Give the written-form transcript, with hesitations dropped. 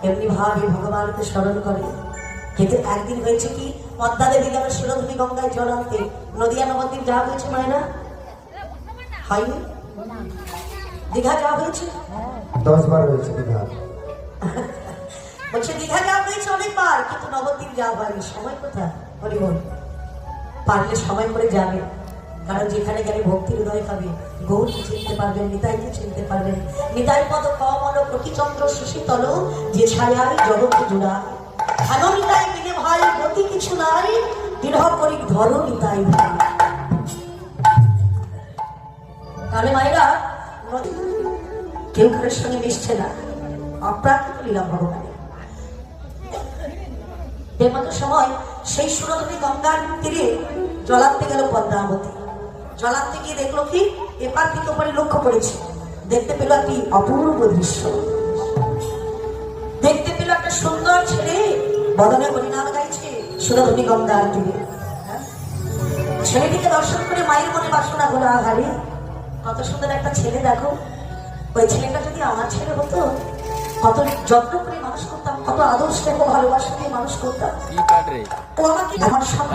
এমনি ভাবে ভগবানকে স্মরণ করে। কিন্তু একদিন হয়েছে কি, পদ্মা দেবী গেল শিরোধনী গঙ্গায় জল আনতে। নদিয়া নবদ্বীপ যাওয়া হয়েছে মায়েরা? হয়নি? দীঘা যাওয়া হয়েছে? 10 বার হয়েছে দীঘা। বলছে দীঘা যাওয়া হয়েছে অনেকবার, কিন্তু নবদ্বীপ যাওয়া হয়নি। সময় কোথায়? বলি বল, পারলে সময় করে যাবে। কারণ যেখানে গেলে ভক্তির হৃদয় পাবে, গৌরকে চিনতে পারবেন, নিতাইকে চিনতে পারবেন। নিতাই পদ কমল প্রতিচন্দ্র সুশীতল, যে ছায়ায় জগৎ জোড়া। ভালো নিতাই বিনে ভাই গতি কিছু নাই, দৃঢ় করি ধরো নিতাই ভাই। তাহলে মায়েরা, কেউ কারোর সঙ্গে মিশছে না, অপ্রাকৃত লীলা ভগবানের। এমতো সময় সেই সুরধনী গঙ্গার তীরে জলাতে গেল পদ্মাবতী। জলাতে গিয়ে দেখলো কি, এপার থেকে ওপারে লক্ষ্য করেছে, দেখতে পেল একটি অপূর্ব দৃশ্য। দেখতে পেল একটা সুন্দর ছেলে বদনে হরিনাম গাইছে সুরধনী গঙ্গার তীরে। ছেলেটিকে দর্শন করে মায়ের মনে বাসনা হলো, আহারে কত সুন্দর একটা ছেলে, দেখো ওই ছেলেটা যদি আমার ছেলে হতো, কত যত্ন করে মানুষ করতাম, কত আদর্শ ভালোবাসা দিয়ে মানুষ করতাম। ও আমাকে আমার সাথে